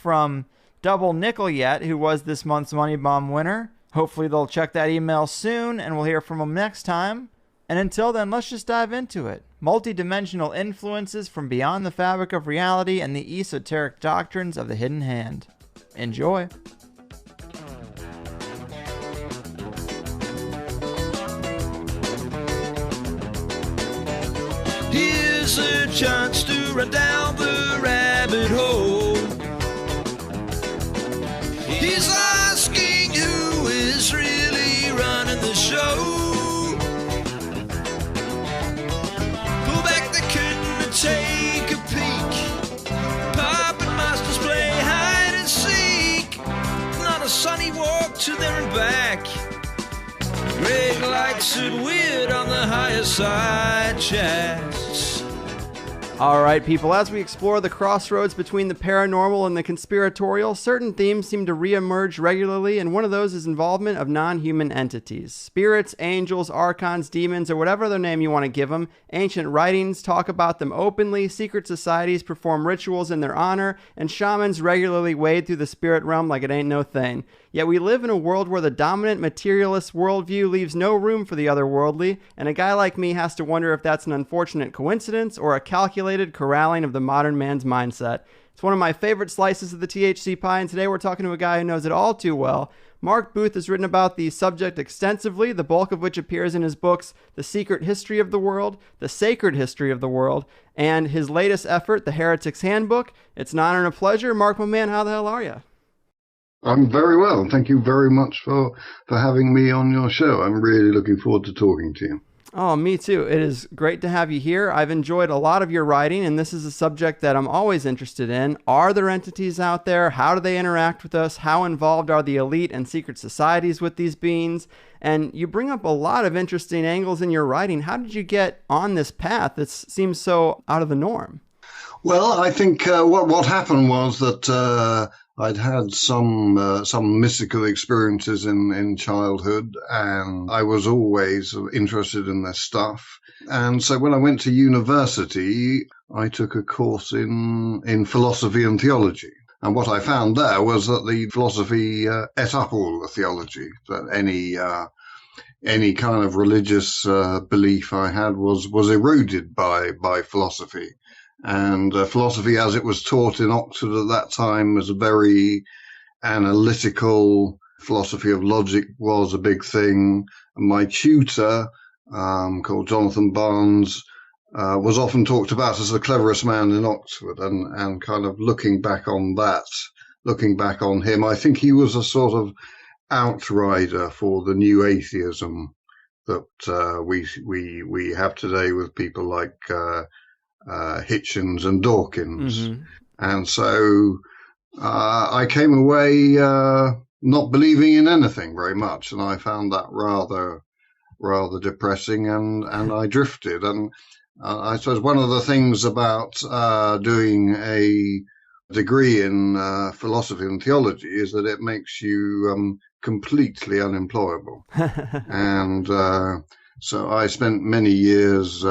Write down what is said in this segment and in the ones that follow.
from Double Nickel yet, who was this month's Money Bomb winner. Hopefully they'll check that email soon, and we'll hear from them next time. And until then, let's just dive into it. Multidimensional influences from beyond the fabric of reality and the esoteric doctrines of the hidden hand. Enjoy. Here's a chance to run down the rabbit hole. He's asking who is really running the show. Pull back the curtain and take a peek. Puppet masters play hide and seek. Not a sunny walk to there and back. Greg likes it weird on the Higherside chats. All right, people, as we explore the crossroads between the paranormal and the conspiratorial, certain themes seem to reemerge regularly, and one of those is involvement of non-human entities. Spirits, angels, archons, demons, or whatever other name you want to give them. Ancient writings talk about them openly, secret societies perform rituals in their honor, and shamans regularly wade through the spirit realm like it ain't no thing. Yet we live in a world where the dominant materialist worldview leaves no room for the otherworldly, and a guy like me has to wonder if that's an unfortunate coincidence or a calculated corralling of the modern man's mindset. It's one of my favorite slices of the THC pie, and today we're talking to a guy who knows it all too well. Mark Booth has written about the subject extensively, the bulk of which appears in his books, The Secret History of the World, The Sacred History of the World, and his latest effort, The Heretic's Handbook. It's an honor and a pleasure. Mark, my man, how the hell are you? I'm very well. Thank you very much for having me on your show. I'm really looking forward to talking to you. Oh, me too. It is great to have you here. I've enjoyed a lot of your writing, and this is a subject that I'm always interested in. Are there entities out there? How do they interact with us? How involved are the elite and secret societies with these beings? And you bring up a lot of interesting angles in your writing. How did you get on this path that seems so out of the norm? Well, I think what happened was that I'd had some mystical experiences in childhood, and I was always interested in this stuff. And so when I went to university, I took a course in philosophy and theology. And what I found there was that the philosophy ate up all the theology, that any kind of religious belief I had was eroded by philosophy. And philosophy, as it was taught in Oxford at that time, was a very analytical philosophy of logic was a big thing. And my tutor, called Jonathan Barnes, was often talked about as the cleverest man in Oxford. And kind of looking back on him, I think he was a sort of outrider for the new atheism that we have today with people like Hitchens and Dawkins. Mm-hmm. And so I came away not believing in anything very much, and I found that rather depressing, and I drifted. And I suppose one of the things about doing a degree in philosophy and theology is that it makes you completely unemployable. And so I spent many years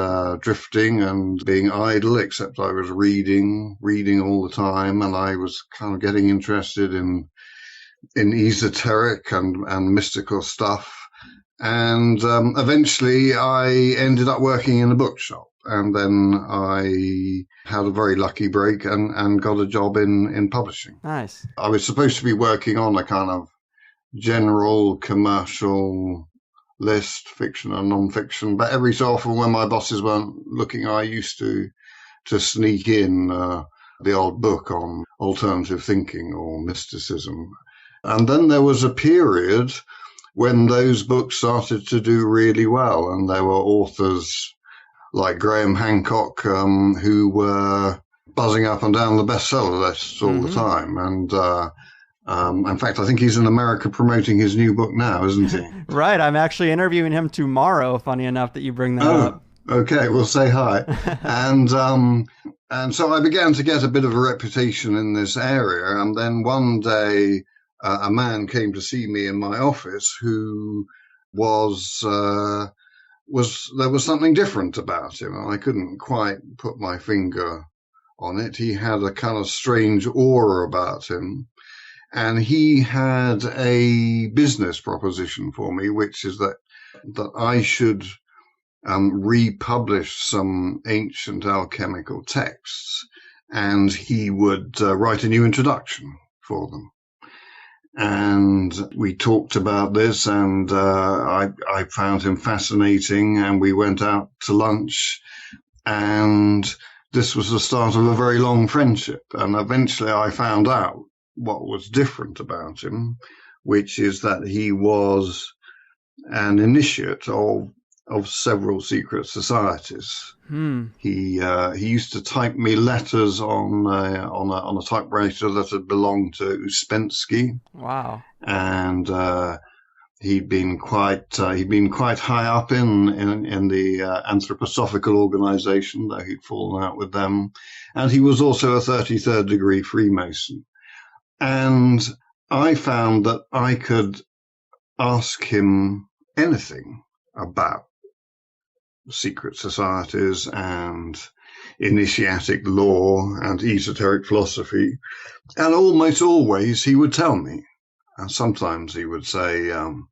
drifting and being idle, except I was reading all the time, and I was kind of getting interested in esoteric and mystical stuff. And eventually I ended up working in a bookshop, and then I had a very lucky break and got a job in publishing. Nice. I was supposed to be working on a kind of general commercial list, fiction and non-fiction, but every so often when my bosses weren't looking, I used to sneak in the odd book on alternative thinking or mysticism. And then there was a period when those books started to do really well, and there were authors like Graham Hancock who were buzzing up and down the bestseller lists all the time. And in fact, I think he's in America promoting his new book now, isn't he? Right. I'm actually interviewing him tomorrow, funny enough that you bring that up. Okay, we'll say hi. And so I began to get a bit of a reputation in this area. And then one day, a man came to see me in my office who there was something different about him. I couldn't quite put my finger on it. He had a kind of strange aura about him. And he had a business proposition for me, which is that I should republish some ancient alchemical texts, and he would write a new introduction for them. And we talked about this, and I found him fascinating, and we went out to lunch, and this was the start of a very long friendship. And eventually I found out what was different about him, which is that he was an initiate of several secret societies. He used to type me letters on a typewriter that had belonged to Ouspensky. Wow! And he'd been quite high up in the anthroposophical organization, though he'd fallen out with them. And he was also a 33rd degree Freemason. And I found that I could ask him anything about secret societies and initiatic law and esoteric philosophy. And almost always he would tell me. And sometimes he would say, I'm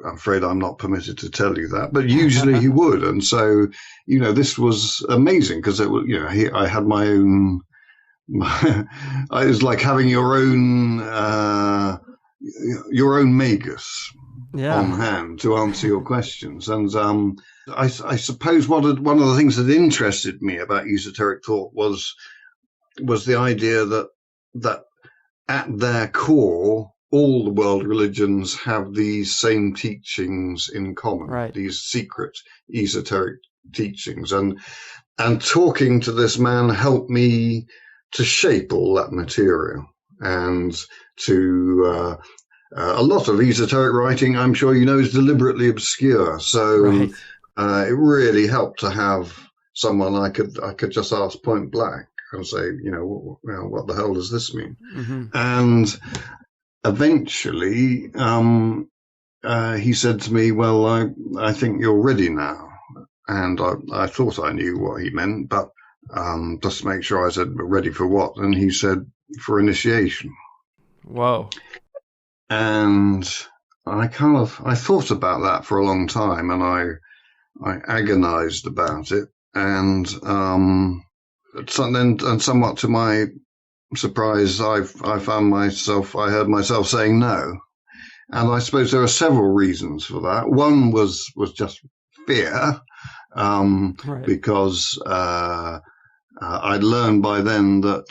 afraid I'm not permitted to tell you that. But usually he would. And so, this was amazing because it was, I had my own. It was like having your own magus on hand to answer your questions. And I suppose one of the things that interested me about esoteric thought was the idea that at their core, all the world religions have these same teachings in common, right. These secret esoteric teachings. And talking to this man helped me to shape all that material, and to a lot of esoteric writing, I'm sure is deliberately obscure. So right. It really helped to have someone I could just ask point blank and say, what the hell does this mean? Mm-hmm. And eventually, he said to me, well, I think you're ready now. And I thought I knew what he meant, but just to make sure, I said, ready for what? And he said, for initiation. Whoa. And I thought about that for a long time, and I agonized about it. And somewhat to my surprise, I heard myself saying no. And I suppose there are several reasons for that. One was just fear, right. Because I'd learned by then that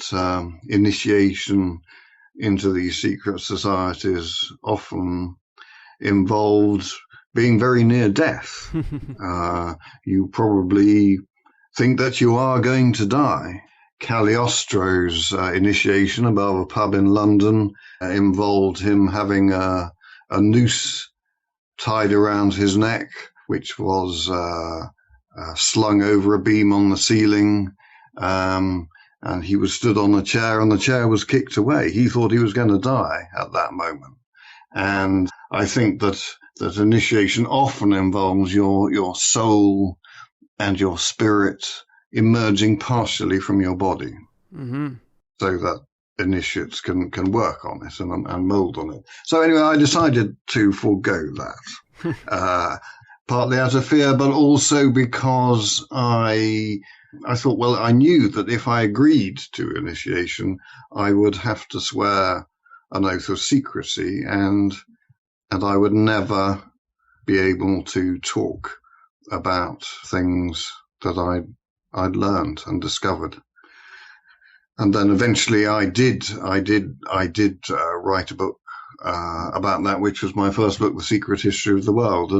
initiation into these secret societies often involved being very near death. You probably think that you are going to die. Cagliostro's initiation above a pub in London involved him having a noose tied around his neck, which was slung over a beam on the ceiling. And he was stood on a chair, and the chair was kicked away. He thought he was going to die at that moment. And I think that initiation often involves your soul and your spirit emerging partially from your body, mm-hmm. so that initiates can work on it and mold on it. So anyway, I decided to forego that, partly out of fear, but also because I thought, well, I knew that if I agreed to initiation, I would have to swear an oath of secrecy, and I would never be able to talk about things that I'd learned and discovered. And then eventually I did write a book about that, which was my first book, The Secret History of the World,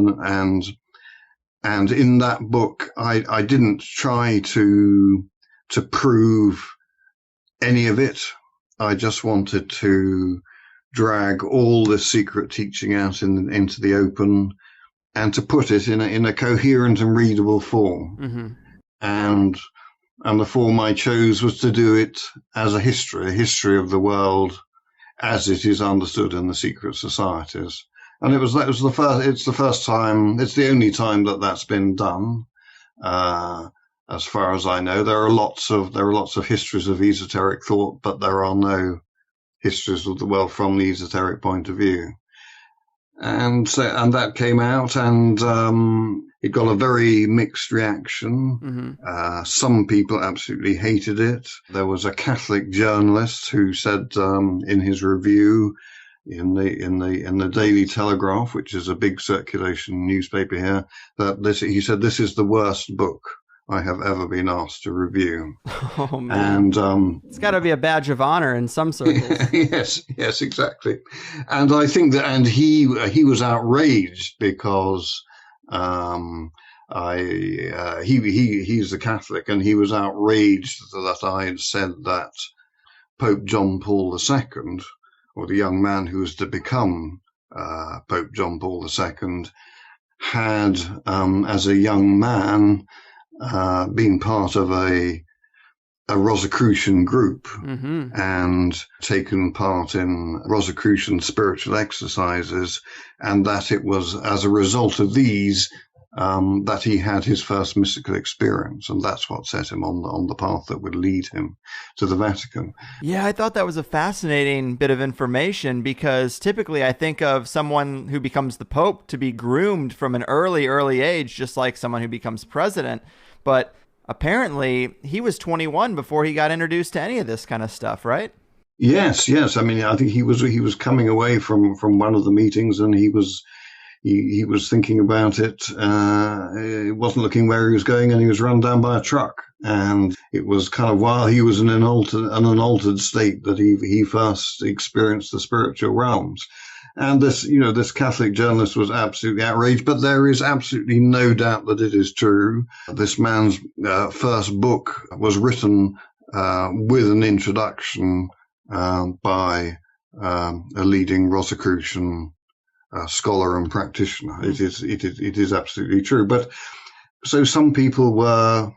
and in that book, I didn't try to prove any of it. I just wanted to drag all this secret teaching out into the open, and to put it in a coherent and readable form. Mm-hmm. And the form I chose was to do it as a history of the world as it is understood in the secret societies. And it's the only time that that's been done. as far as I know. There are lots of histories of esoteric thought, but there are no histories of the world from the esoteric point of view. And that came out, and it got a very mixed reaction. Some people absolutely hated it. There was a Catholic journalist who said in his review in the Daily Telegraph, which is a big circulation newspaper here, that he said this is the worst book I have ever been asked to review. Oh, man. And it's got to be a badge of honor in some circles. Yes, exactly. And I think that, and he was outraged because he's a Catholic, and he was outraged that I had said that Pope John Paul II, or the young man who was to become Pope John Paul II, had, as a young man, been part of a Rosicrucian group and taken part in Rosicrucian spiritual exercises, and that it was as a result of these that he had his first mystical experience, and that's what set him on the path that would lead him to the Vatican. Yeah, I thought that was a fascinating bit of information, because typically I think of someone who becomes the Pope to be groomed from an early age, just like someone who becomes president. But apparently he was 21 before he got introduced to any of this kind of stuff, right? Yes. I mean, I think he was coming away from one of the meetings, and he was thinking about it. He wasn't looking where he was going, and he was run down by a truck. And it was kind of while he was in an altered state that he first experienced the spiritual realms. And this Catholic journalist was absolutely outraged, but there is absolutely no doubt that it is true. This man's first book was written with an introduction by a leading Rosicrucian scholar and practitioner. It is absolutely true. But so some people were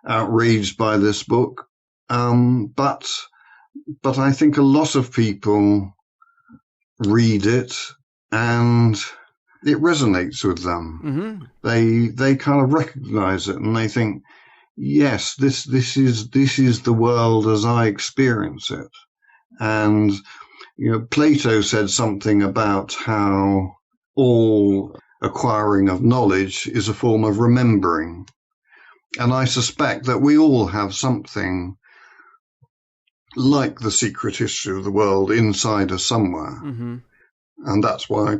outraged by this book, but I think a lot of people read it and it resonates with them. They kind of recognize it, and they think, yes, this is the world as I experience it. And Plato said something about how all acquiring of knowledge is a form of remembering, and I suspect that we all have something like the secret history of the world inside us somewhere. And that's why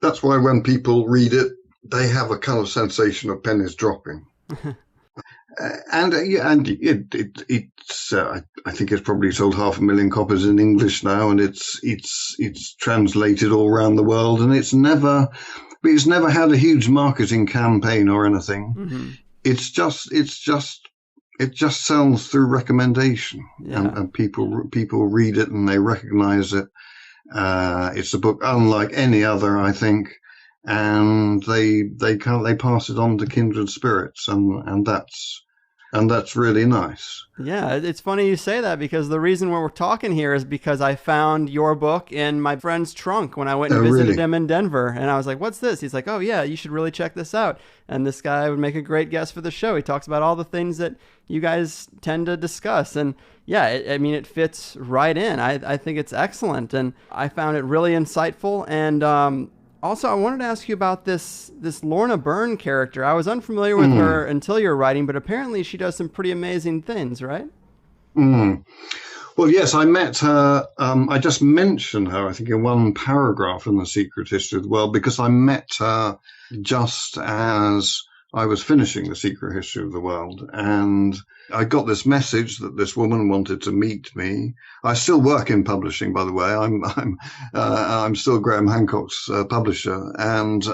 when people read it, they have a kind of sensation of pennies dropping. I think it's probably sold 500,000 copies in English now, and it's translated all around the world, and it's never had a huge marketing campaign or anything. It just sells through recommendation, and people read it and they recognize it. It's a book unlike any other, I think, and they pass it on to kindred spirits, and that's really nice. Yeah, it's funny you say that, because the reason we're talking here is because I found your book in my friend's trunk when I went and visited him in Denver. And I was like, what's this? He's like, oh, yeah, you should really check this out. And this guy would make a great guest for the show. He talks about all the things that you guys tend to discuss. And yeah, it fits right in. I think it's excellent. And I found it really insightful. And also, I wanted to ask you about this Lorna Byrne character. I was unfamiliar with her until your writing, but apparently she does some pretty amazing things, right? Well, yes, I met her. I just mentioned her, I think, in one paragraph in The Secret History of the World, because I met her just as I was finishing The Secret History of the World, and I got this message that this woman wanted to meet me. I still work in publishing, by the way. I'm still Graham Hancock's publisher, and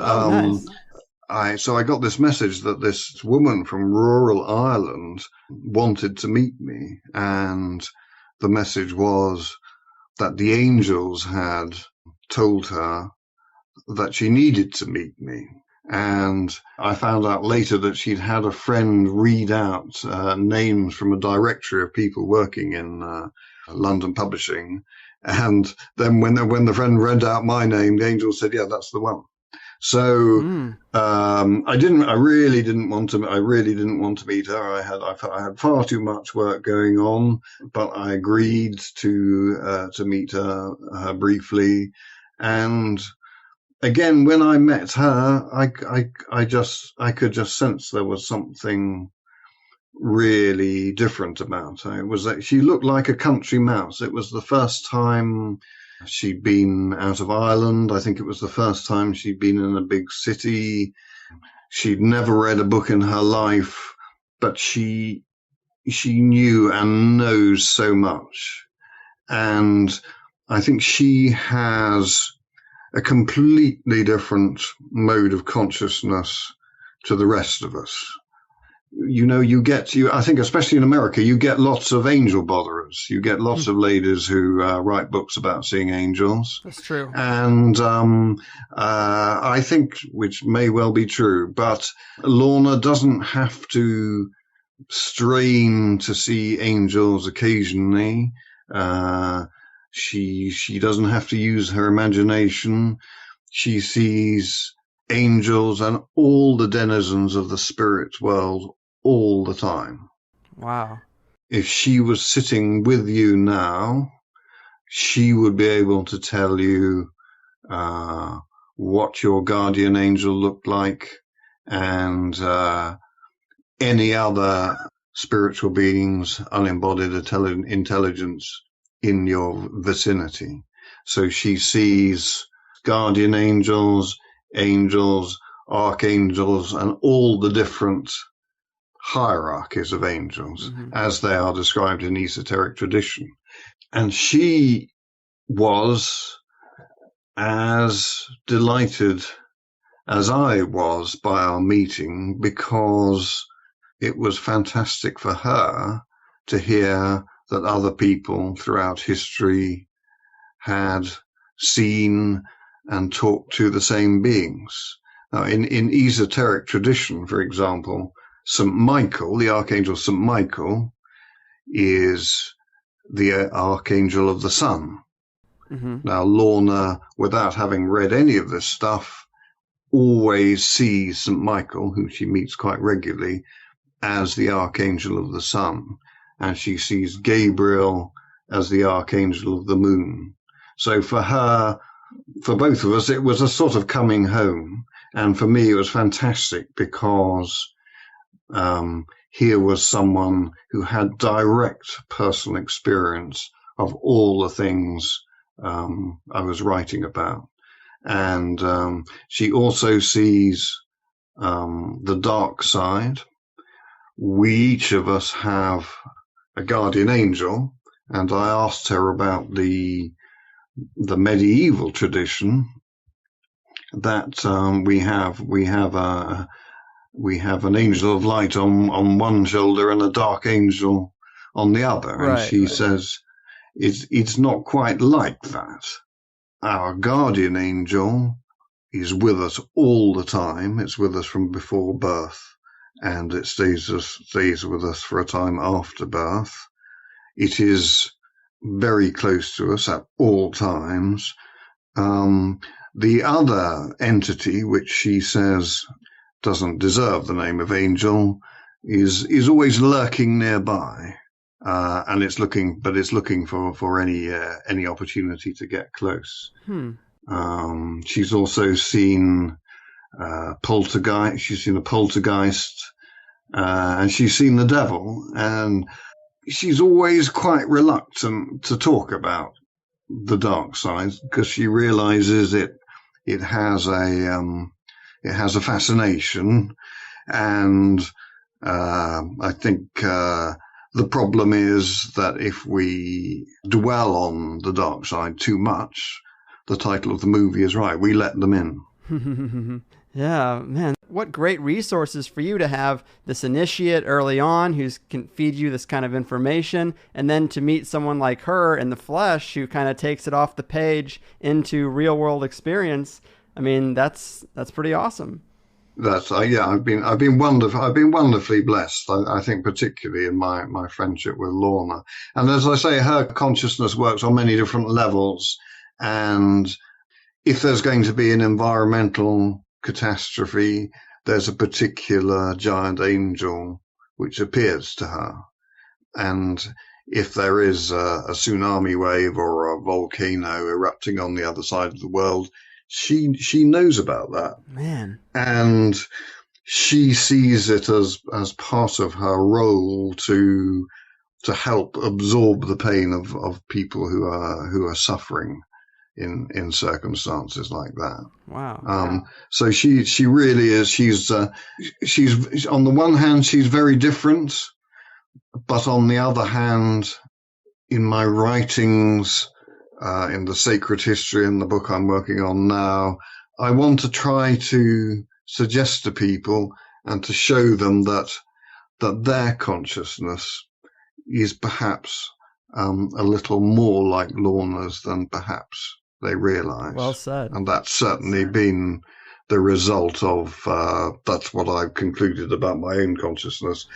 Nice. So I got this message that this woman from rural Ireland wanted to meet me, and the message was that the angels had told her that she needed to meet me. And I found out later that she'd had a friend read out names from a directory of people working in London publishing. And then when the friend read out my name, the angel said, yeah, that's the one. So I really didn't want to meet her. I had far too much work going on, but I agreed to meet her briefly. And again, when I met her, I could just sense there was something really different about her. It was that she looked like a country mouse. It was the first time she'd been out of Ireland. I think it was the first time she'd been in a big city. She'd never read a book in her life, but she knew and knows so much. And I think she has a completely different mode of consciousness to the rest of us. I think especially in America, you get lots of angel botherers. You get lots of ladies who write books about seeing angels. That's true. And I think, which may well be true, but Lorna doesn't have to strain to see angels occasionally. She doesn't have to use her imagination. She sees angels and all the denizens of the spirit world all the time. Wow. If she was sitting with you now, she would be able to tell you what your guardian angel looked like and any other spiritual beings, unembodied intelligence in your vicinity. So she sees guardian angels, archangels, and all the different hierarchies of angels as they are described in esoteric tradition. And she was as delighted as I was by our meeting, because it was fantastic for her to hear that other people throughout history had seen and talked to the same beings. Now, in esoteric tradition, for example, St. Michael, the Archangel St. Michael, is the Archangel of the Sun. Now, Lorna, without having read any of this stuff, always sees St. Michael, who she meets quite regularly, as the Archangel of the Sun. And she sees Gabriel as the Archangel of the Moon. So for her, for both of us, it was a sort of coming home. And for me, it was fantastic because here was someone who had direct personal experience of all the things I was writing about. And she also sees the dark side. We each of us have a guardian angel, and I asked her about the medieval tradition that we have an angel of light on one shoulder and a dark angel on the other. And she says it's not quite like that. Our guardian angel is with us all the time. It's with us from before birth, and it stays with us for a time after birth. It is very close to us at all times. The other entity, which she says doesn't deserve the name of angel, is always lurking nearby, and it's looking for any opportunity to get close. She's also seen poltergeist. She's seen a poltergeist, and she's seen the devil. And she's always quite reluctant to talk about the dark side because she realizes it has a fascination, and I think the problem is that if we dwell on the dark side too much, the title of the movie is right, we let them in. Yeah, man, what great resources for you to have this initiate early on who can feed you this kind of information, and then to meet someone like her in the flesh who kind of takes it off the page into real world experience. I mean, that's pretty awesome. I've been wonderfully blessed. I think particularly in my friendship with Lorna, and as I say, her consciousness works on many different levels. And if there's going to be an environmental catastrophe, there's a particular giant angel which appears to her. And if there is a tsunami wave or a volcano erupting on the other side of the world, she knows about that. Man. And she sees it as part of her role to help absorb the pain of people who are suffering in circumstances like that. Wow. So she really is. She's on the one hand, she's very different, but on the other hand, in my writings, in the sacred history in the book I'm working on now, I want to try to suggest to people and to show them that their consciousness is perhaps a little more like Lorna's than perhaps they realize. Well said. And that's certainly been the result of, that's what I've concluded about my own consciousness,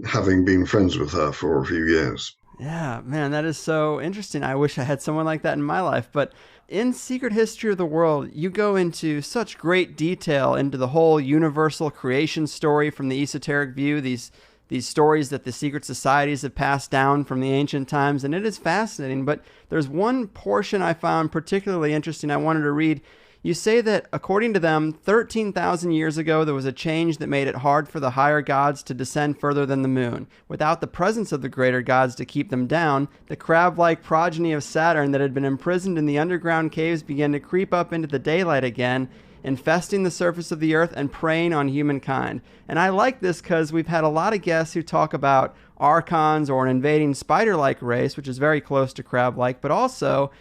having been friends with her for a few years. Yeah, man, that is so interesting. I wish I had someone like that in my life. But in Secret History of the World, you go into such great detail into the whole universal creation story from the esoteric view, these stories that the secret societies have passed down from the ancient times, and it is fascinating. But there's one portion I found particularly interesting I wanted to read. You say that, according to them, 13,000 years ago, there was a change that made it hard for the higher gods to descend further than the moon. Without the presence of the greater gods to keep them down, the crab-like progeny of Saturn that had been imprisoned in the underground caves began to creep up into the daylight again, infesting the surface of the earth and preying on humankind. And I like this because we've had a lot of guests who talk about archons or an invading spider-like race, which is very close to crab-like, but also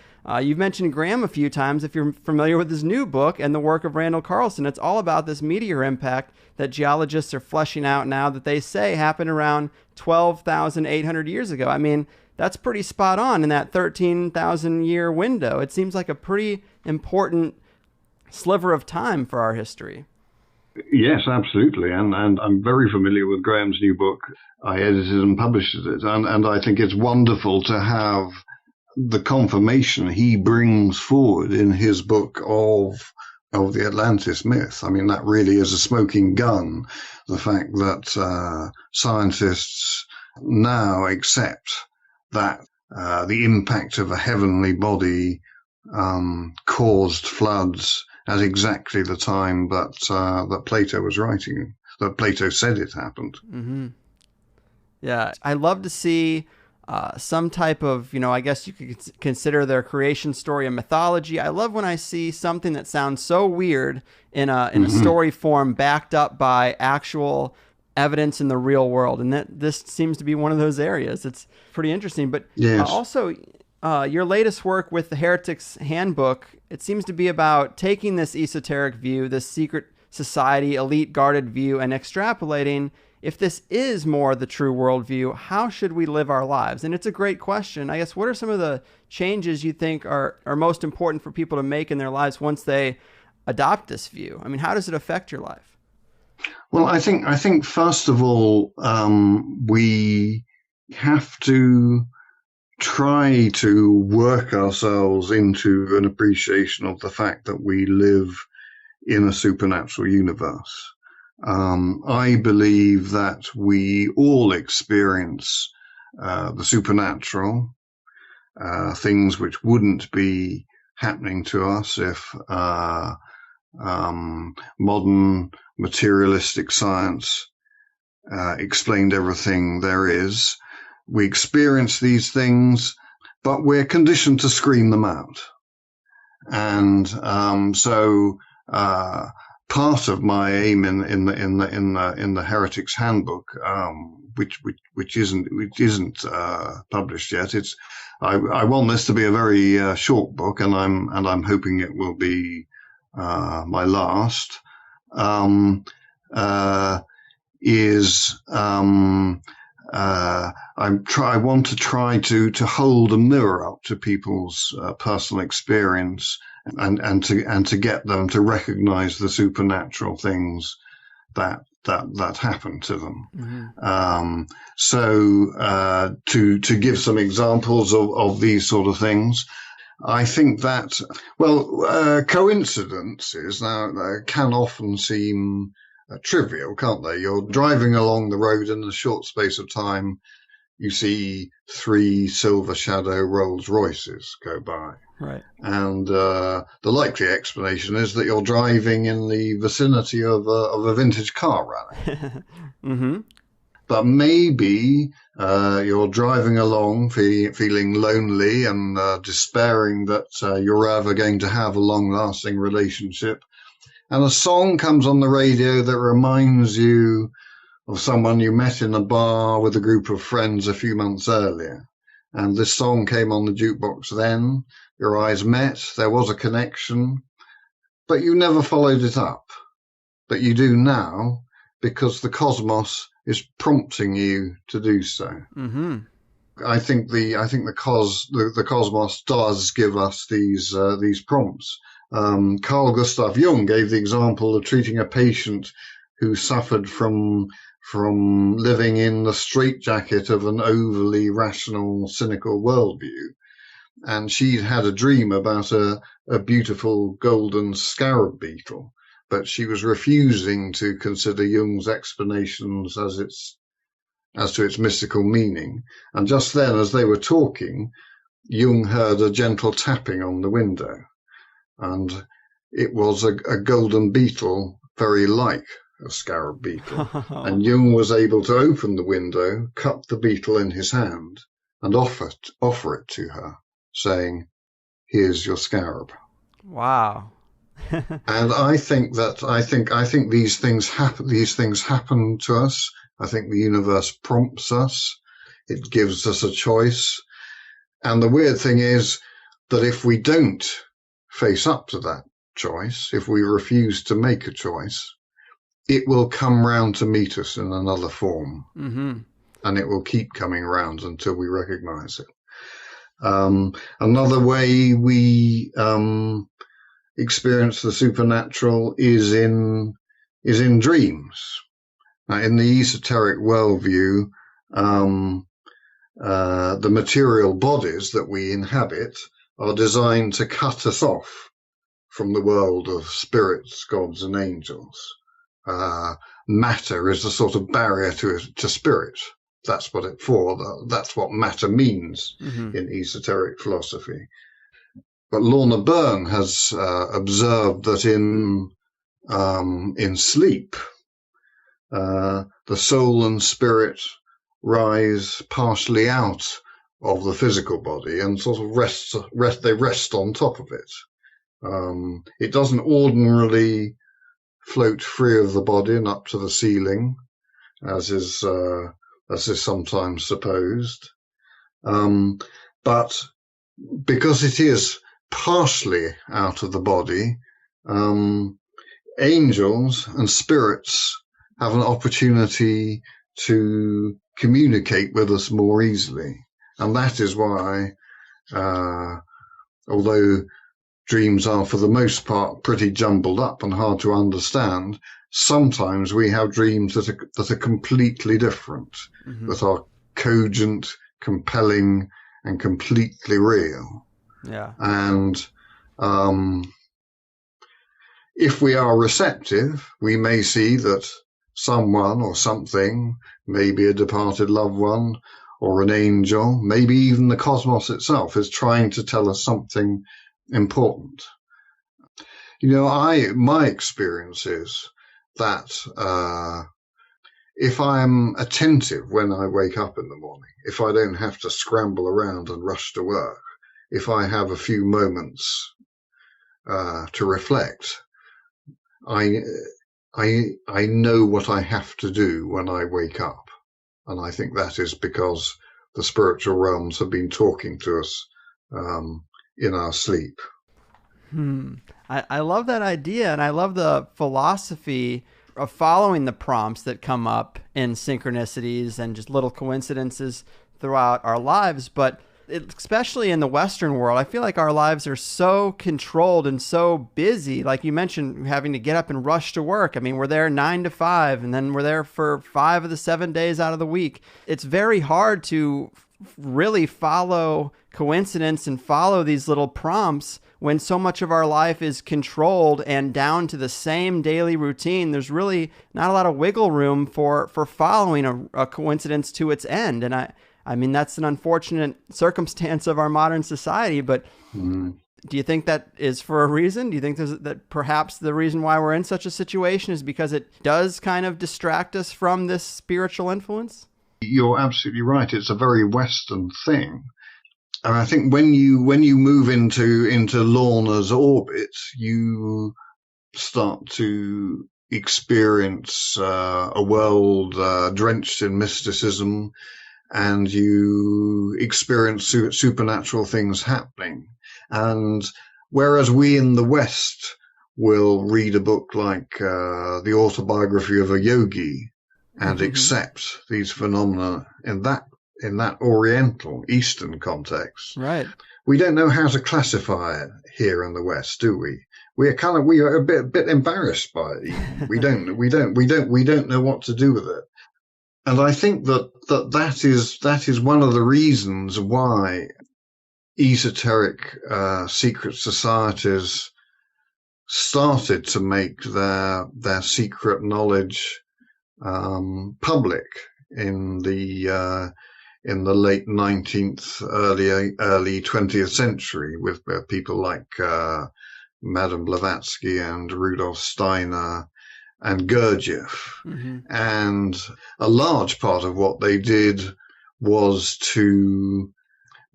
you've mentioned Graham a few times. If you're familiar with his new book and the work of Randall Carlson, it's all about this meteor impact that geologists are fleshing out now that they say happened around 12,800 years ago. I mean, that's pretty spot on in that 13,000 year window. It seems like a pretty important sliver of time for our history. Yes, absolutely. And I'm very familiar with Graham's new book. I edited and published it. And I think it's wonderful to have the confirmation he brings forward in his book of the Atlantis myth. I mean, that really is a smoking gun. The fact that scientists now accept that the impact of a heavenly body caused floods at exactly the time that Plato was writing, that Plato said it happened. Mm-hmm. Yeah, I love to see some type of, I guess you could consider their creation story a mythology. I love when I see something that sounds so weird in a story form backed up by actual evidence in the real world. And this seems to be one of those areas. It's pretty interesting. But yes. Also, your latest work with the Heretic's Handbook, it seems to be about taking this esoteric view, this secret society, elite guarded view, and extrapolating, if this is more the true worldview, how should we live our lives? And it's a great question. I guess, what are some of the changes you think are most important for people to make in their lives once they adopt this view? I mean, how does it affect your life? Well, I think first of all, we have to try to work ourselves into an appreciation of the fact that we live in a supernatural universe. I believe that we all experience the supernatural, things which wouldn't be happening to us if modern materialistic science explained everything there is. We experience these things, but we're conditioned to screen them out. And so part of my aim in the Heretic's Handbook, which isn't published yet, I want this to be a very short book, and I'm hoping it will be my last. I want to try to hold a mirror up to people's personal experience and to get them to recognize the supernatural things that happen to them. Mm-hmm. So to give some examples of these sort of things, I think that, well, coincidences now can often seem trivial, can't they? You're driving along the road in a short space of time, you see three silver shadow Rolls Royces go by. Right. And the likely explanation is that you're driving in the vicinity of a vintage car rally. Mm-hmm. But maybe you're driving along feeling lonely and despairing that you're ever going to have a long-lasting relationship. And a song comes on the radio that reminds you of someone you met in a bar with a group of friends a few months earlier. And this song came on the jukebox then. Your eyes met. There was a connection. But you never followed it up. But you do now because the cosmos is prompting you to do so. Mm-hmm. I think the cosmos does give us these prompts. Carl Gustav Jung gave the example of treating a patient who suffered from living in the straitjacket of an overly rational, cynical worldview. And she'd had a dream about a beautiful golden scarab beetle, but she was refusing to consider Jung's explanations as to its mystical meaning. And just then, as they were talking, Jung heard a gentle tapping on the window, and it was a golden beetle, very like a scarab beetle. And Jung was able to open the window, cup the beetle in his hand, and offer it to her, saying, "Here's your scarab." Wow. And I think these things happen to us. I think the universe prompts us. It gives us a choice. And the weird thing is that if we don't face up to that choice, if we refuse to make a choice, it will come round to meet us in another form. Mm-hmm. And it will keep coming round until we recognize it. Another way we experience the supernatural is in dreams. Now, in the esoteric worldview, the material bodies that we inhabit are designed to cut us off from the world of spirits, gods, and angels. Matter is a sort of barrier to spirit. That's what it's for. That's what matter means in esoteric philosophy. But Lorna Byrne has observed that in sleep, the soul and spirit rise partially out of the physical body and sort of rest on top of it. It doesn't ordinarily float free of the body and up to the ceiling, as is sometimes supposed. But because it is partially out of the body, angels and spirits have an opportunity to communicate with us more easily. And that is why, although dreams are for the most part pretty jumbled up and hard to understand, sometimes we have dreams that are completely different, that are cogent, compelling, and completely real. Yeah. And if we are receptive, we may see that someone or something, maybe a departed loved one or an angel, maybe even the cosmos itself, is trying to tell us something important. My experience is that if I'm attentive when I wake up in the morning, if I don't have to scramble around and rush to work, if I have a few moments to reflect, I know what I have to do when I wake up. And I think that is because the spiritual realms have been talking to us in our sleep. I love that idea, and I love the philosophy of following the prompts that come up in synchronicities and just little coincidences throughout our lives. But especially in the Western world, I feel like our lives are so controlled and so busy. Like you mentioned, having to get up and rush to work. I mean, we're there 9 to 5, and then we're there for 5 of the 7 days out of the week. It's very hard to really follow coincidence and follow these little prompts when so much of our life is controlled and down to the same daily routine. There's really not a lot of wiggle room for following a coincidence to its end. And I mean, that's an unfortunate circumstance of our modern society, but do you think that is for a reason? Do you think that perhaps the reason why we're in such a situation is because it does kind of distract us from this spiritual influence? You're absolutely right. It's a very Western thing. And I think when you move into Lorna's orbit, you start to experience a world drenched in mysticism, and you experience supernatural things happening. And whereas we in the West will read a book like The Autobiography of a Yogi and accept these phenomena in that Oriental, Eastern context. Right. We don't know how to classify it here in the West, do we? We are a bit embarrassed by it. We don't know what to do with it. And I think that is one of the reasons why esoteric secret societies started to make their secret knowledge public in the late 19th, early 20th century, with people like Madame Blavatsky and Rudolf Steiner and Gurdjieff. And a large part of what they did was to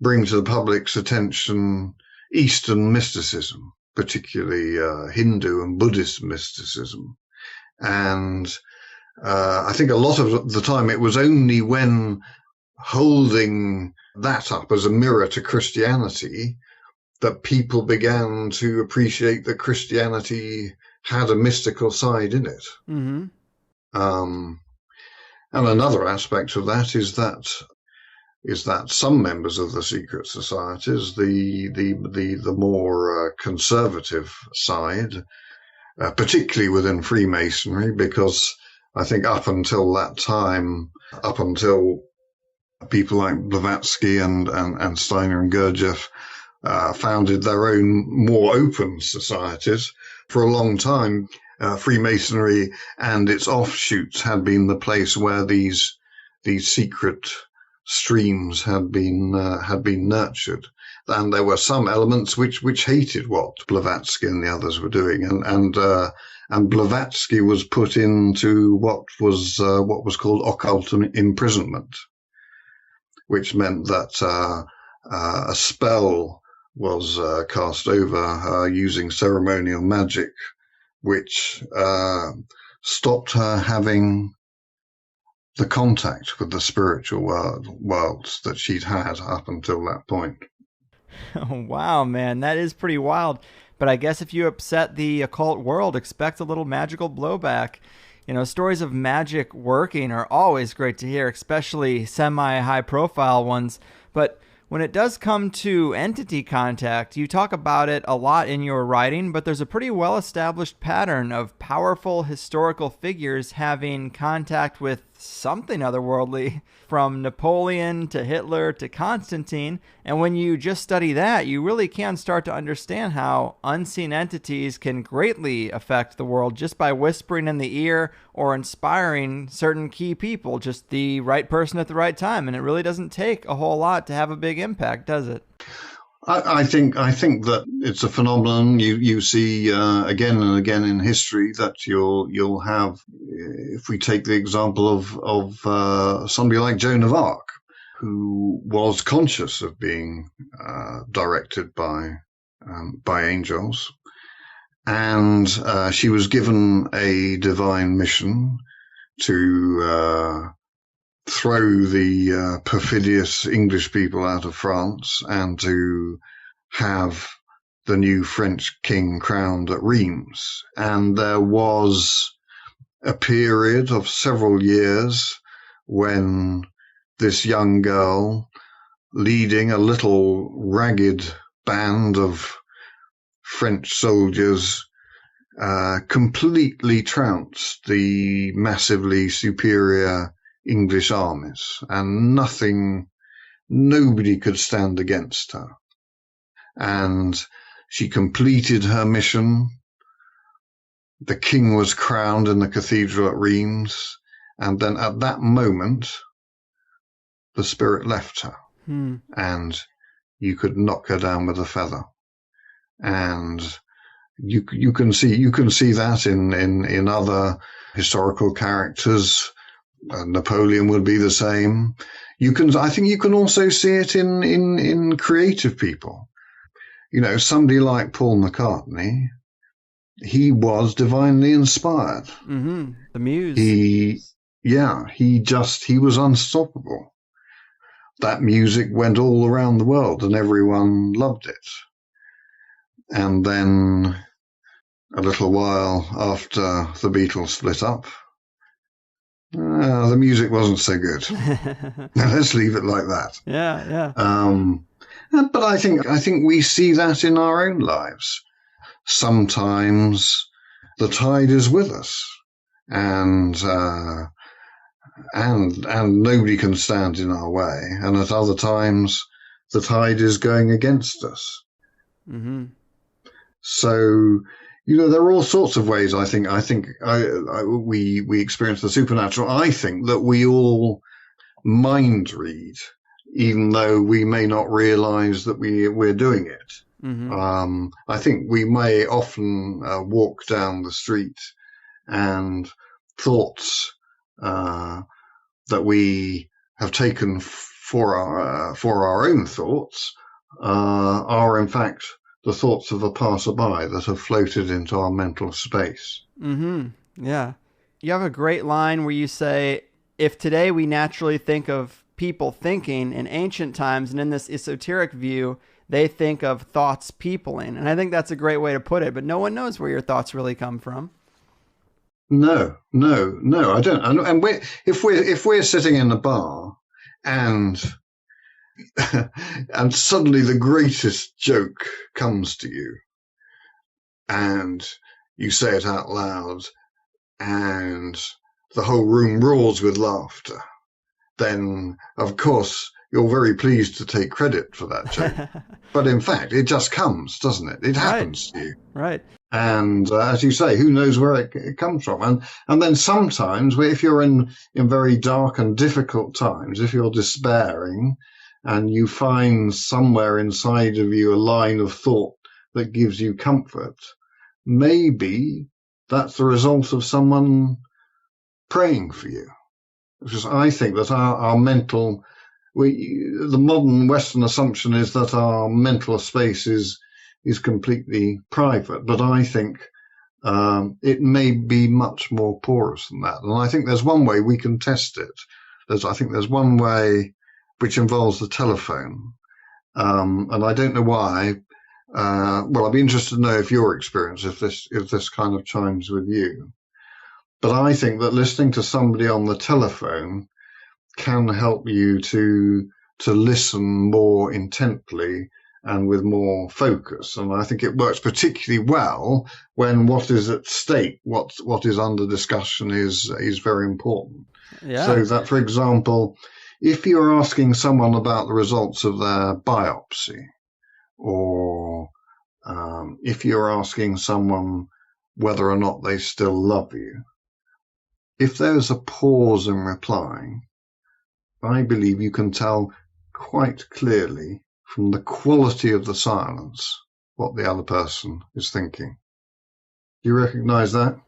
bring to the public's attention Eastern mysticism, particularly Hindu and Buddhist mysticism. And I think a lot of the time it was only when holding that up as a mirror to Christianity that people began to appreciate that Christianity had a mystical side in it. And another aspect of that is that some members of the secret societies, the more conservative side, particularly within Freemasonry, because I think up until that time, up until people like Blavatsky and Steiner and Gurdjieff founded their own more open societies, for a long time, Freemasonry and its offshoots had been the place where these secret streams had been nurtured. And there were some elements which hated what Blavatsky and the others were doing, and Blavatsky was put into what was called occult imprisonment, which meant that a spell was cast over her using ceremonial magic, which stopped her having the contact with the spiritual worlds that she'd had up until that point. Oh, wow, man, that is pretty wild. But I guess if you upset the occult world, expect a little magical blowback. You know, stories of magic working are always great to hear, especially semi-high-profile ones. But when it does come to entity contact, you talk about it a lot in your writing, but there's a pretty well-established pattern of powerful historical figures having contact with something otherworldly, from Napoleon to Hitler to Constantine. And when you just study that, you really can start to understand how unseen entities can greatly affect the world just by whispering in the ear or inspiring certain key people, just the right person at the right time. And it really doesn't take a whole lot to have a big impact, does it? I think that it's a phenomenon you see again and again in history, that you'll have, if we take the example of somebody like Joan of Arc, who was conscious of being directed by angels, and she was given a divine mission to throw the perfidious English people out of France and to have the new French king crowned at Reims. And there was a period of several years when this young girl, leading a little ragged band of French soldiers, completely trounced the massively superior English armies, and nothing nobody could stand against her. And she completed her mission. The king was crowned in the cathedral at Reims. And then at that moment, the spirit left her. And you could knock her down with a feather. And you can see that in other historical characters. Napoleon would be the same. I think you can also see it in creative people. You know, somebody like Paul McCartney, he was divinely inspired. Mm-hmm. The muse. He was unstoppable. That music went all around the world and everyone loved it. And then a little while after the Beatles split up, the music wasn't so good. Let's leave it like that. Yeah. But I think we see that in our own lives. Sometimes the tide is with us, and nobody can stand in our way. And at other times, the tide is going against us. Mm-hmm. So, you know, there are all sorts of ways. I think we experience the supernatural. I think that we all mind read, even though we may not realize that we're doing it. Mm-hmm. I think we may often walk down the street and thoughts that we have taken for our own thoughts are in fact the thoughts of a passerby that have floated into our mental space. Mm-hmm. Yeah. You have a great line where you say, if today we naturally think of people thinking, in ancient times and in this esoteric view, they think of thoughts peopling. And I think that's a great way to put it, but no one knows where your thoughts really come from. No, I don't. And if we're sitting in a bar and and suddenly the greatest joke comes to you and you say it out loud and the whole room roars with laughter, then of course you're very pleased to take credit for that joke. But in fact, it just comes, doesn't it? It happens to you. Right. And as you say, who knows where it comes from? And then sometimes, if you're in very dark and difficult times, if you're despairing and you find somewhere inside of you a line of thought that gives you comfort, maybe that's the result of someone praying for you. Because I think that our mental, the modern Western assumption is that our mental space is completely private, but I think it may be much more porous than that. And I think there's one way we can test it. I think there's one way which involves the telephone, and I don't know why. Well, I'd be interested to know if your experience, if this kind of chimes with you. But I think that listening to somebody on the telephone can help you to listen more intently and with more focus. And I think it works particularly well when what is at stake, what is under discussion is very important. Yeah. So that, for example, if you're asking someone about the results of their biopsy, or if you're asking someone whether or not they still love you, if there's a pause in replying, I believe you can tell quite clearly from the quality of the silence what the other person is thinking. Do you recognize that?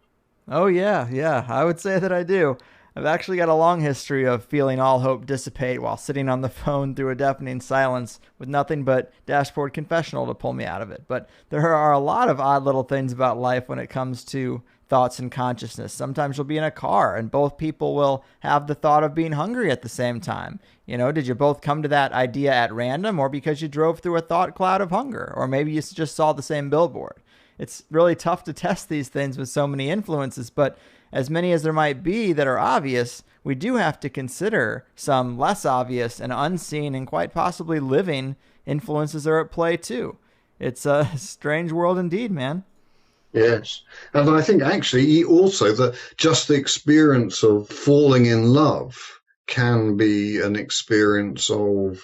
Oh, yeah. I would say that I do. I've actually got a long history of feeling all hope dissipate while sitting on the phone through a deafening silence with nothing but dashboard confessional to pull me out of it. But there are a lot of odd little things about life when it comes to thoughts and consciousness. Sometimes you'll be in a car and both people will have the thought of being hungry at the same time. You know, did you both come to that idea at random, or because you drove through a thought cloud of hunger? Or maybe you just saw the same billboard. It's really tough to test these things with so many influences, but as many as there might be that are obvious, we do have to consider some less obvious and unseen and quite possibly living influences are at play too. It's a strange world indeed, man. Yes. And I think actually also that just the experience of falling in love can be an experience of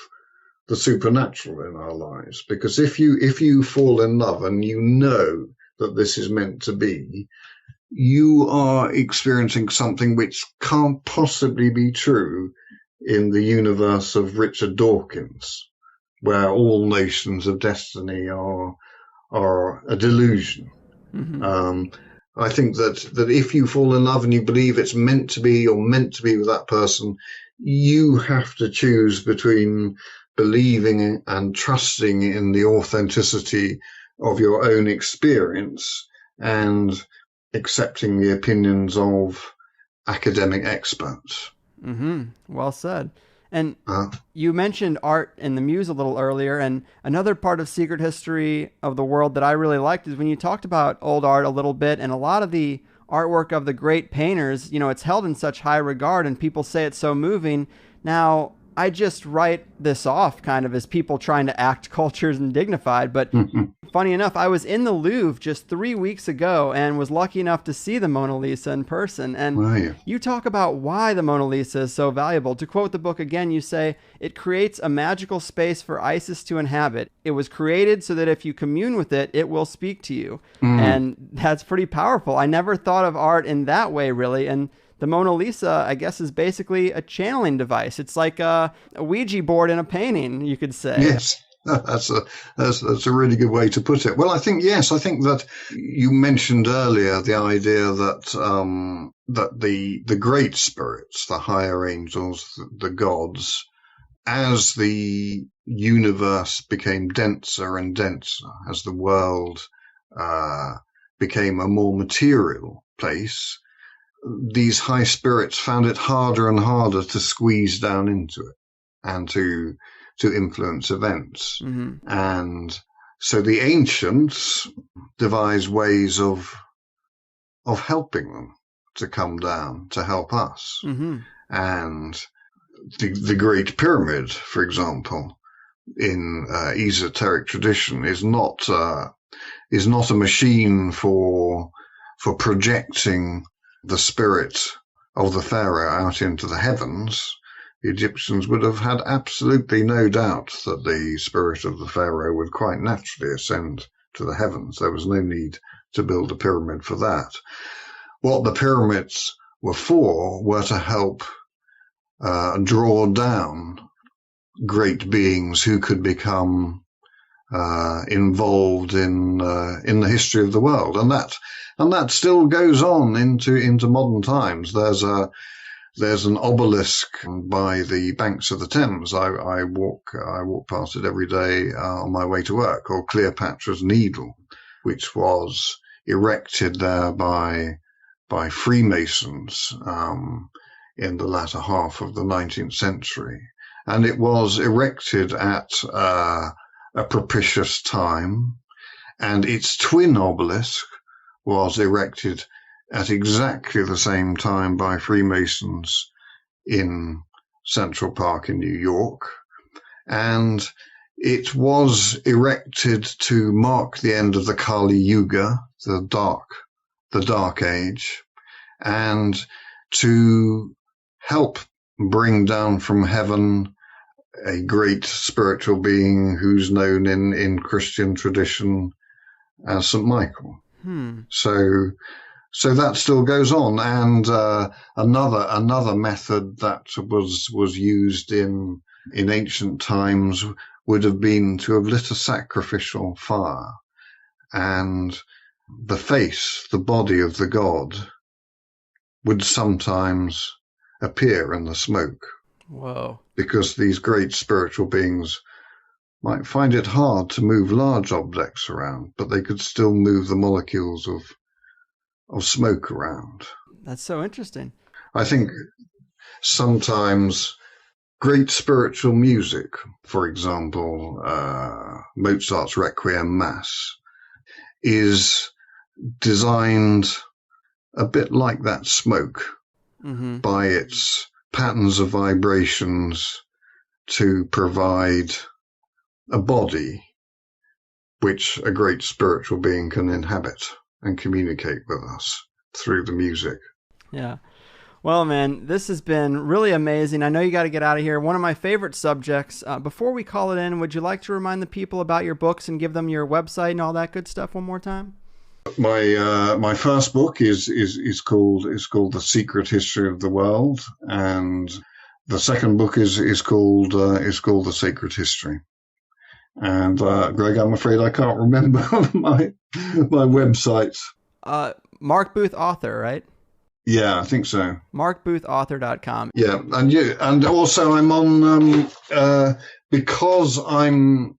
the supernatural in our lives. Because if you fall in love and you know that this is meant to be, you are experiencing something which can't possibly be true in the universe of Richard Dawkins, where all nations of destiny are a delusion. I think that if you fall in love and you believe it's meant to be, you're meant to be with that person, you have to choose between believing and trusting in the authenticity of your own experience and accepting the opinions of academic experts. Well said. And you mentioned art and the muse a little earlier, and another part of Secret History of the World that I really liked is when you talked about old art a little bit, and a lot of the artwork of the great painters, it's held in such high regard, and people say it's so moving. Now, I just write this off kind of as people trying to act cultured and dignified, but funny enough, I was in the Louvre just 3 weeks ago and was lucky enough to see the Mona Lisa in person. And you talk about why the Mona Lisa is so valuable. To quote the book again, you say, "It creates a magical space for Isis to inhabit. It was created so that if you commune with it, it will speak to you." And that's pretty powerful. I never thought of art in that way, really. And the Mona Lisa, I guess, is basically a channeling device. It's like a Ouija board in a painting, you could say. Yes, that's a really good way to put it. Well, I think that you mentioned earlier the idea that that the great spirits, the higher angels, the gods, as the universe became denser and denser, as the world became a more material place, these high spirits found it harder and harder to squeeze down into it and to influence events. And so the ancients devised ways of helping them to come down to help us. And the Great Pyramid, for example, in esoteric tradition, is not a machine for projecting the spirit of the pharaoh out into the heavens. The Egyptians would have had absolutely no doubt that the spirit of the pharaoh would quite naturally ascend to the heavens. There was no need to build a pyramid for that. What the pyramids were for were to help draw down great beings who could become involved in the history of the world, and that still goes on into modern times. There's an obelisk by the banks of the Thames. I walk past it every day on my way to work, called Cleopatra's Needle, which was erected there by Freemasons in the latter half of the 19th century, and it was erected at a propitious time, and its twin obelisk was erected at exactly the same time by Freemasons in Central Park in New York. And it was erected to mark the end of the Kali Yuga, the dark age, and to help bring down from heaven a great spiritual being who's known in Christian tradition as St. Michael. So that still goes on. And another method that was used in ancient times would have been to have lit a sacrificial fire, and the body of the god would sometimes appear in the smoke. Whoa. Because these great spiritual beings might find it hard to move large objects around, but they could still move the molecules of smoke around. That's so interesting. I think sometimes great spiritual music, for example, Mozart's Requiem Mass, is designed a bit like that smoke by its patterns of vibrations to provide a body which a great spiritual being can inhabit and communicate with us through the music. Yeah. Well, man, this has been really amazing. I know you got to get out of here. One of my favorite subjects. Before we call it in, would you like to remind the people about your books and give them your website and all that good stuff one more time? My first book is called The Secret History of the World, and the second book is called The Sacred History. And Greg, I'm afraid I can't remember my website. Mark Booth Author, right? Yeah, I think so. MarkBoothAuthor.com. Yeah, and also I'm on because I'm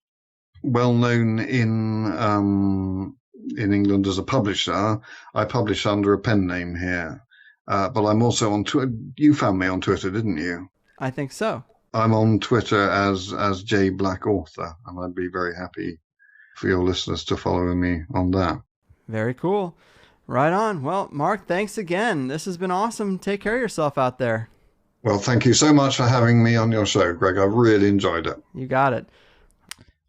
well known in England as a publisher. I publish under a pen name here, but I'm also on Twitter. You found me on Twitter, didn't you? I think so. I'm on Twitter as J Black Author, and I'd be very happy for your listeners to follow me on that. Very cool. Right on. Well, Mark, thanks again. This has been awesome. Take care of yourself out there. Well, thank you so much for having me on your show, Greg. I've really enjoyed it. You got it.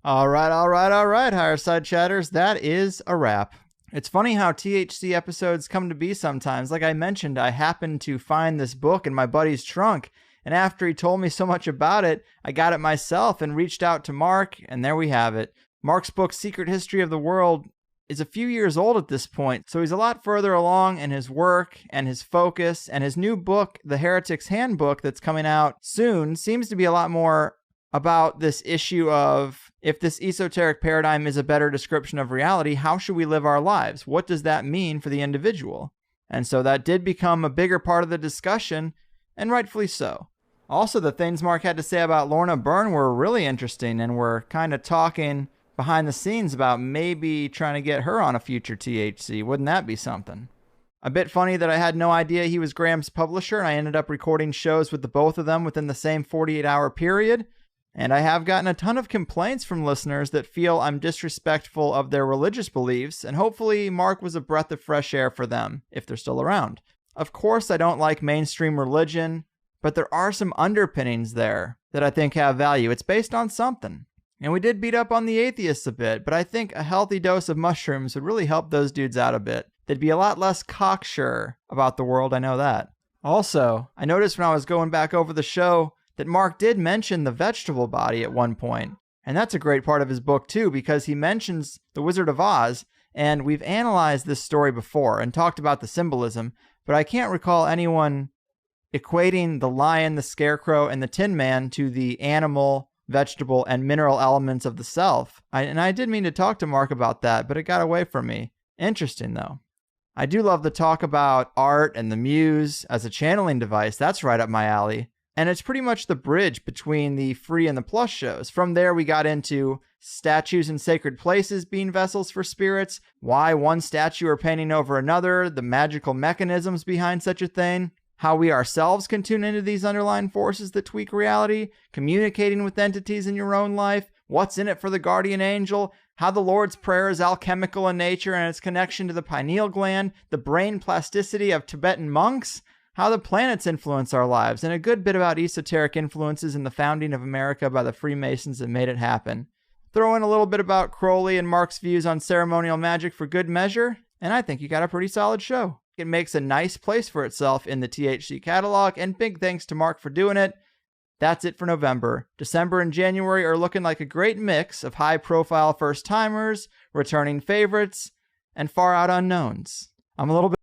All right, Higherside Chatters. That is a wrap. It's funny how THC episodes come to be sometimes. Like I mentioned, I happened to find this book in my buddy's trunk, and after he told me so much about it, I got it myself and reached out to Mark, and there we have it. Mark's book, Secret History of the World, is a few years old at this point, so he's a lot further along in his work and his focus, and his new book, The Heretic's Handbook, that's coming out soon, seems to be a lot more about this issue of, if this esoteric paradigm is a better description of reality, how should we live our lives? What does that mean for the individual? And so that did become a bigger part of the discussion, and rightfully so. Also, the things Mark had to say about Lorna Byrne were really interesting, and we're kind of talking behind the scenes about maybe trying to get her on a future THC. Wouldn't that be something? A bit funny that I had no idea he was Graham's publisher, and I ended up recording shows with the both of them within the same 48-hour period. And I have gotten a ton of complaints from listeners that feel I'm disrespectful of their religious beliefs, and hopefully Mark was a breath of fresh air for them, if they're still around. Of course, I don't like mainstream religion, but there are some underpinnings there that I think have value. It's based on something. And we did beat up on the atheists a bit, but I think a healthy dose of mushrooms would really help those dudes out a bit. They'd be a lot less cocksure about the world, I know that. Also, I noticed when I was going back over the show that Mark did mention the vegetable body at one point. And that's a great part of his book too, because he mentions the Wizard of Oz, and we've analyzed this story before and talked about the symbolism, but I can't recall anyone equating the lion, the scarecrow, and the Tin Man to the animal, vegetable, and mineral elements of the self. I did mean to talk to Mark about that, but it got away from me. Interesting, though. I do love the talk about art and the muse as a channeling device. That's right up my alley. And it's pretty much the bridge between the free and the plus shows. From there, we got into statues and sacred places being vessels for spirits, why one statue or painting over another, the magical mechanisms behind such a thing, how we ourselves can tune into these underlying forces that tweak reality, communicating with entities in your own life, what's in it for the guardian angel, how the Lord's Prayer is alchemical in nature and its connection to the pineal gland, the brain plasticity of Tibetan monks, how the planets influence our lives, and a good bit about esoteric influences in the founding of America by the Freemasons that made it happen. Throw in a little bit about Crowley and Mark's views on ceremonial magic for good measure, and I think you got a pretty solid show. It makes a nice place for itself in the THC catalog, and big thanks to Mark for doing it. That's it for November. December and January are looking like a great mix of high-profile first-timers, returning favorites, and far-out unknowns. I'm a little bit